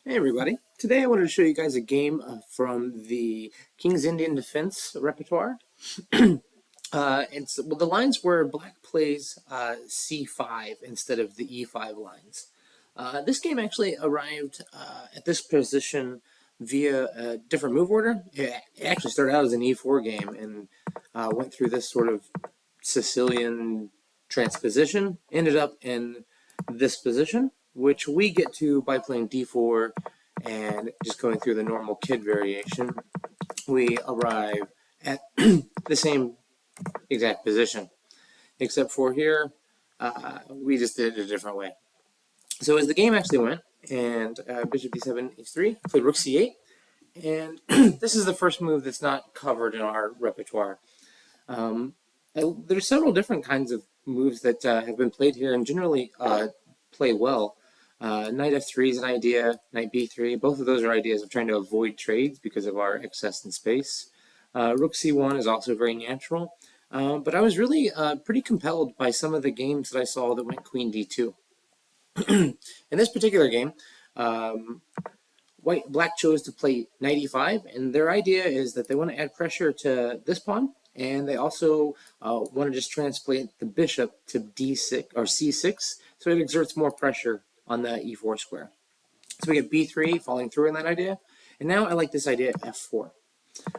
Hey everybody! Today I wanted to show you guys a game from the King's Indian Defense repertoire. Well, the lines were black plays c5 instead of the e5 lines. This game actually arrived at this position via a different move order. It actually started out as an e4 game and went through this sort of Sicilian transposition, ended up in this position, which we get to by playing d4 and just going through the normal kid variation. We arrive at the same exact position, except for here, we just did it a different way. So as the game actually went, and bishop d7, h3, played rook c8, and this is the first move that's not covered in our repertoire. There's several different kinds of moves that have been played here and generally play well. Knight f3 is an idea, knight b3, both of those are ideas of trying to avoid trades because of our excess in space. Rook c1 is also very natural, but I was really pretty compelled by some of the games that I saw that went queen d2. In this particular game, black chose to play knight e5, and their idea is that they want to add pressure to this pawn, and they also want to just transplant the bishop to d6 or c6, so it exerts more pressure on the e4 square. So we get b3 falling through in that idea, and now I like this idea at f4.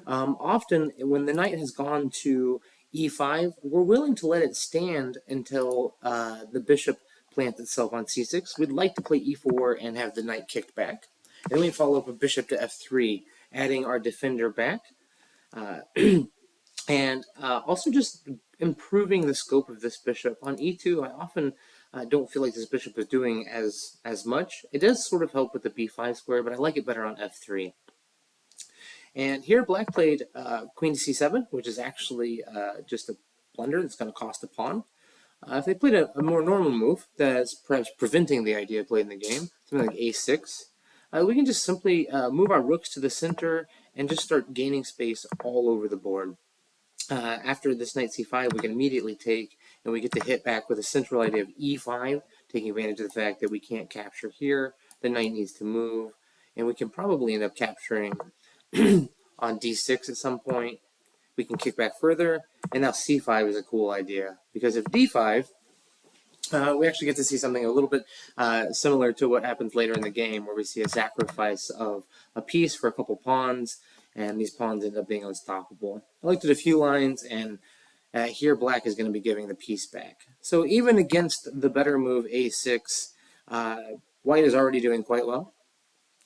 Often, when the knight has gone to e5, we're willing to let it stand until the bishop plants itself on c6. We'd like to play e4 and have the knight kicked back. And then we follow up a bishop to f3, adding our defender back. And also just improving the scope of this bishop. On e2, I often don't feel like this bishop is doing as much. It does sort of help with the b5 square, but I like it better on f3. And here black played queen to c7, which is actually just a blunder that's going to cost a pawn. If they played a more normal move that's perhaps preventing the idea of playing the game, something like a6, we can just simply move our rooks to the center and just start gaining space all over the board. After this knight c5, we can immediately take, and we get to hit back with a central idea of e5, taking advantage of the fact that we can't capture here, the knight needs to move, and we can probably end up capturing on d6 at some point. We can kick back further, and now c5 is a cool idea, because if d5, we actually get to see something a little bit similar to what happens later in the game, where we see a sacrifice of a piece for a couple pawns, and these pawns end up being unstoppable. I looked at a few lines, and here black is going to be giving the piece back. So even against the better move a6, white is already doing quite well.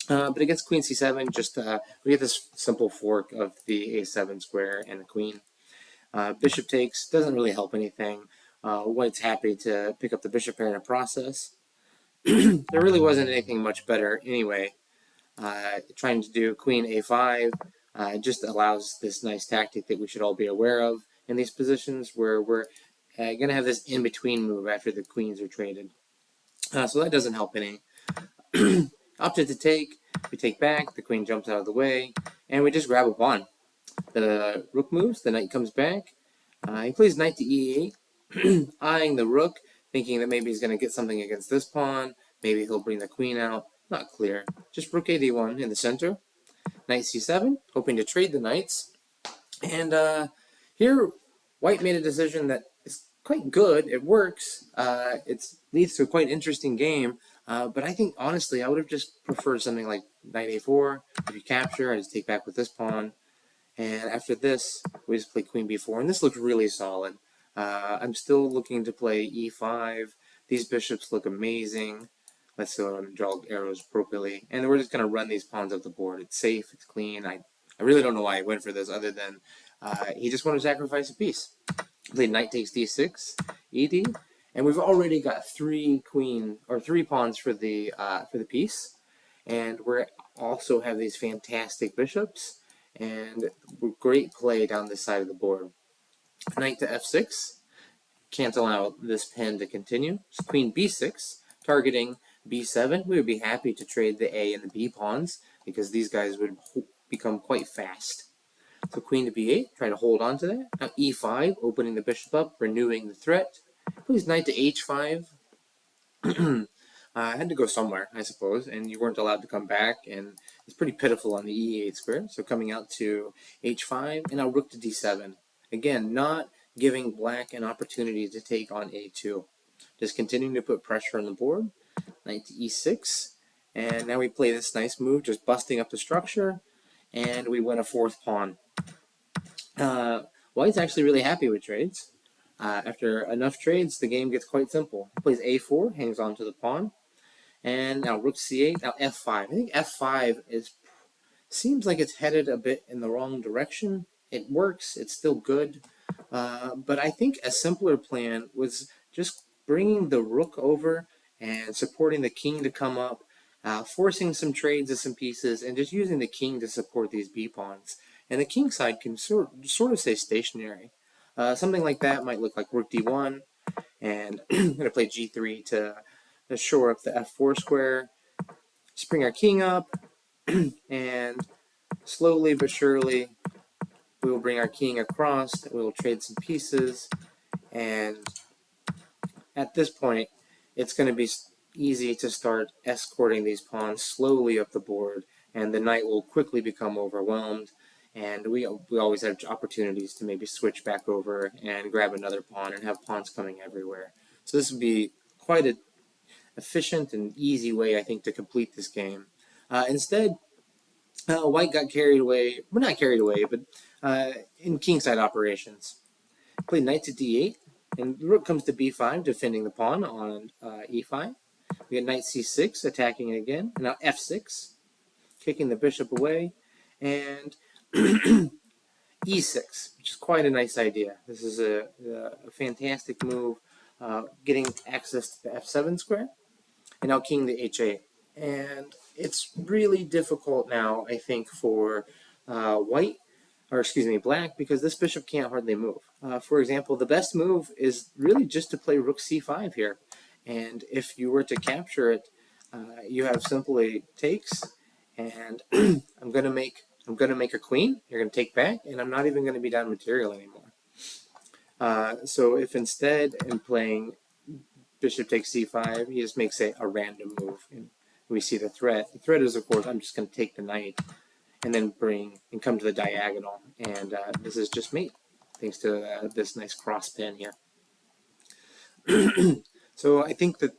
But against queen c7, just we get this simple fork of the a7 square and the queen. Bishop takes doesn't really help anything. White's happy to pick up the bishop pair in a process. There really wasn't anything much better anyway. Trying to do queen a5 just allows this nice tactic that we should all be aware of in these positions where we're going to have this in-between move after the queens are traded. So that doesn't help any. Opted to take, we take back, the queen jumps out of the way, and we just grab a pawn. The rook moves, the knight comes back. He plays knight to e8, eyeing the rook, thinking that maybe he's going to get something against this pawn. Maybe he'll bring the queen out. Not clear. Just rook a1 in the center. Knight c7, hoping to trade the knights. And here, white made a decision that is quite good. It works. It leads to a quite interesting game. But I think, honestly, I would have just preferred something like knight a4. If you capture, I just take back with this pawn. And after this, we just play queen b4. And this looks really solid. I'm still looking to play e5. These bishops look amazing. Let's draw arrows appropriately. And we're just going to run these pawns up the board. It's safe. It's clean. I really don't know why I went for this other than he just wanted to sacrifice a piece. Played knight takes d6, ed. And we've already got three pawns for the piece, and we also have these fantastic bishops, and great play down this side of the board. Knight to f6, can't allow this pin to continue. So queen b6, targeting b7. We would be happy to trade the a and the b pawns because these guys would become quite fast. So queen to b8, try to hold on to that. Now e5, opening the bishop up, renewing the threat. Plays knight to h5. had to go somewhere, I suppose, and you weren't allowed to come back, and it's pretty pitiful on the E8 square. So coming out to H5, and now rook to D7. Again, not giving black an opportunity to take on A2. Just continuing to put pressure on the board. Knight to E6, and now we play this nice move, just busting up the structure, and we win a fourth pawn. White's actually really happy with trades. After enough trades, the game gets quite simple. He plays A4, hangs on to the pawn, and now rook C8, now F5. I think F5 seems like it's headed a bit in the wrong direction. It works, it's still good, but I think a simpler plan was just bringing the rook over and supporting the king to come up, forcing some trades of some pieces, and just using the king to support these b-pawns. And the king side can sort of stay stationary. Something like that might look like rook d1, and I'm going to play g3 to shore up the f4 square, just bring our king up, and slowly but surely we will bring our king across, we will trade some pieces, and at this point it's going to be easy to start escorting these pawns slowly up the board, and the knight will quickly become overwhelmed, and we always have opportunities to maybe switch back over and grab another pawn and have pawns coming everywhere. So this would be quite an efficient and easy way, I think, to complete this game. Instead, White got carried away, well, not carried away, but in kingside operations. Played knight to d8, and the rook comes to b5, defending the pawn on e5. We get knight c6, attacking it again, and now f6, kicking the bishop away, and e6, which is quite a nice idea. This is a fantastic move, getting access to the f7 square, and now king to h8. And it's really difficult now, I think, for black, because this bishop can't hardly move. For example, the best move is really just to play rook c5 here. And if you were to capture it, you have simply takes, and I'm gonna make a queen. You're gonna take back, and I'm not even gonna be down material anymore. So if instead in playing bishop takes c5, he just makes a random move, and we see the threat. The threat is, of course, I'm just going to take the knight and then come to the diagonal, and this is just mate, thanks to this nice cross pin here. So I think that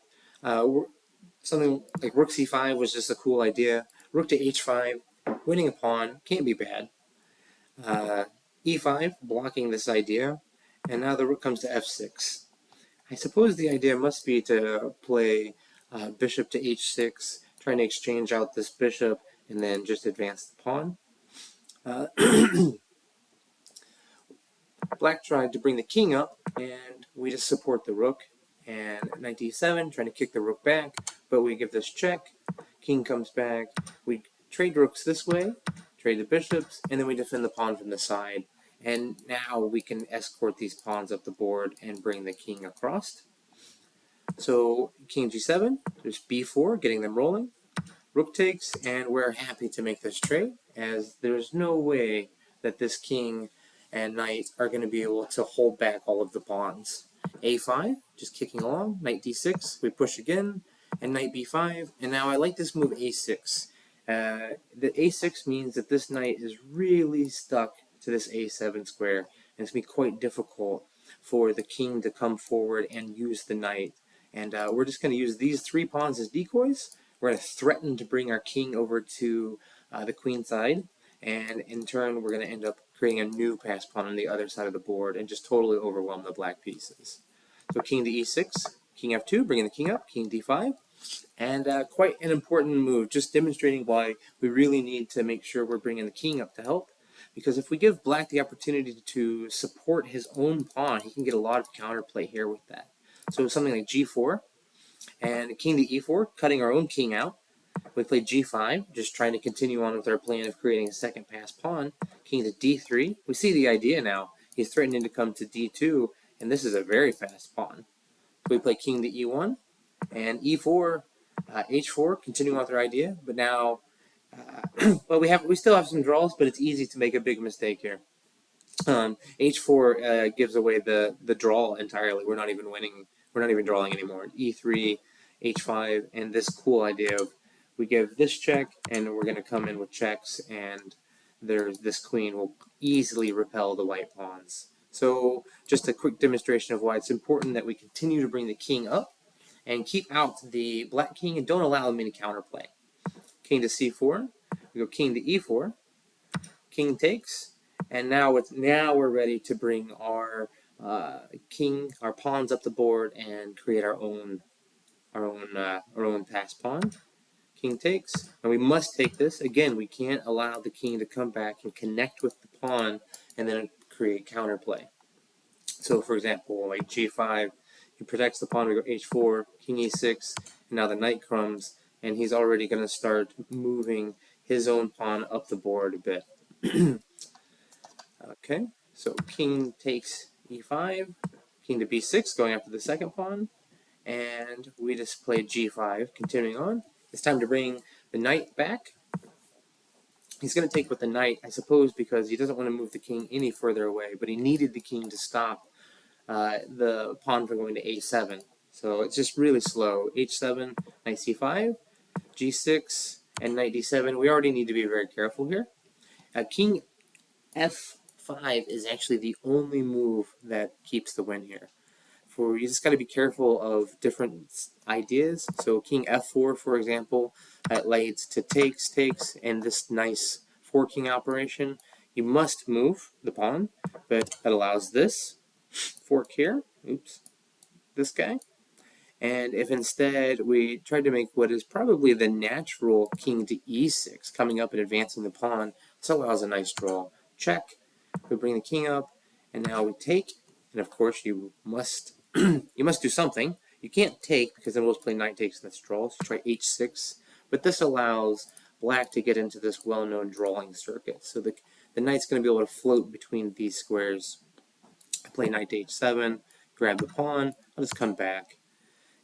something like rook c5 was just a cool idea. Rook to h5, winning a pawn, can't be bad. e5, blocking this idea, and now the rook comes to f6. I suppose the idea must be to play bishop to h6, trying to exchange out this bishop, and then just advance the pawn. Black tried to bring the king up, and we just support the rook. And knight d7, trying to kick the rook back, but we give this check. King comes back. We trade rooks this way, trade the bishops, and then we defend the pawn from the side. And now we can escort these pawns up the board and bring the king across. So king g7, there's b4, getting them rolling. Rook takes, and we're happy to make this trade, as there's no way that this king and knight are going to be able to hold back all of the pawns. a5, just kicking along, knight d6, we push again, and knight b5, and now I like this move a6. The a6 means that this knight is really stuck to this a7 square, and it's going to be quite difficult for the king to come forward and use the knight. And we're just going to use these three pawns as decoys. We're going to threaten to bring our king over to the queen side, and in turn we're going to end up creating a new pass pawn on the other side of the board and just totally overwhelm the black pieces. So king to e6, king f2, bringing the king up, king d5, and quite an important move, just demonstrating why we really need to make sure we're bringing the king up to help, because if we give black the opportunity to support his own pawn, he can get a lot of counterplay here with that. So something like g4, and king to e4, cutting our own king out. We play g5, just trying to continue on with our plan of creating a second pass pawn. King to d3. We see the idea now. He's threatening to come to d2, and this is a very fast pawn. So we play king to e1, and e4, h4, continuing with our idea, but now, well, we still have some draws, but it's easy to make a big mistake here. H4 gives away the draw entirely. We're not even winning. We're not even drawing anymore. E3 h5, and this cool idea of we give this check, and we're going to come in with checks, and this queen will easily repel the white pawns. So just a quick demonstration of why it's important that we continue to bring the king up and keep out the black king and don't allow him any counterplay. King to c4, we go king to e4, king takes, and now we're ready to bring our our pawns up the board and create our own pass pawn. King takes, and we must take this. Again, we can't allow the king to come back and connect with the pawn and then create counterplay. So, for example, like g5, he protects the pawn, we go h4, king e6, and now the knight comes, and he's already going to start moving his own pawn up the board a bit. Okay, so king takes e5, king to b6, going after the second pawn, and we just played g5, continuing on. It's time to bring the knight back. He's going to take with the knight, I suppose, because he doesn't want to move the king any further away, but he needed the king to stop the pawn from going to a7. So it's just really slow. h7, knight c5, g6, and knight d7. We already need to be very careful here. King f5 is actually the only move that keeps the win here. You just got to be careful of different ideas. So king f4, for example, that leads to takes, and this nice forking operation. You must move the pawn, but that allows this fork here. Oops, this guy. And if instead we tried to make what is probably the natural king to e6, coming up and advancing the pawn, this allows a nice draw. Check, we bring the king up, and now we take, and of course you must you must do something. You can't take, because then we'll play knight takes and that's draw, so try h6, but this allows black to get into this well-known drawing circuit. So the knight's going to be able to float between these squares. I play knight to h7, grab the pawn, I'll just come back.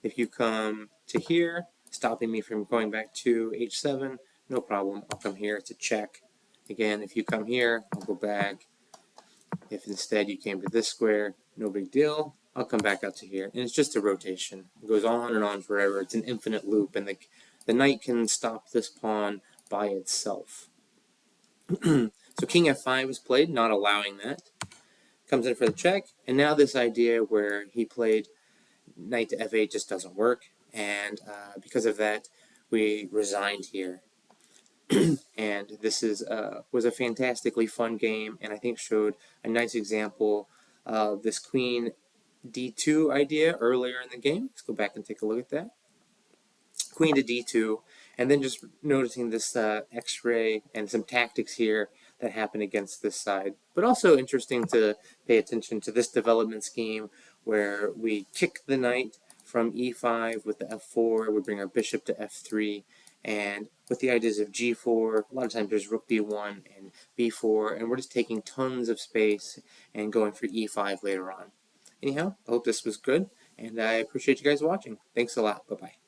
If you come to here, stopping me from going back to h7, no problem, I'll come here, it's a check. Again, if you come here, I'll go back. If instead you came to this square, no big deal, I'll come back out to here. And it's just a rotation. It goes on and on forever. It's an infinite loop, and the knight can stop this pawn by itself. So king f5 is played, not allowing that. Comes in for the check, and now this idea where he played knight to f8 just doesn't work, and because of that, we resigned here. And this was a fantastically fun game, and I think showed a nice example of this queen d2 idea earlier in the game. Let's go back and take a look at that. Queen to d2, and then just noticing this x-ray and some tactics here that happen against this side. But also interesting to pay attention to this development scheme where we kick the knight from e5 with the f4, we bring our bishop to f3, and with the ideas of g4, a lot of times there's rook d1 and b4, and we're just taking tons of space and going for e5 later on. Anyhow, I hope this was good, and I appreciate you guys watching. Thanks a lot. Bye-bye.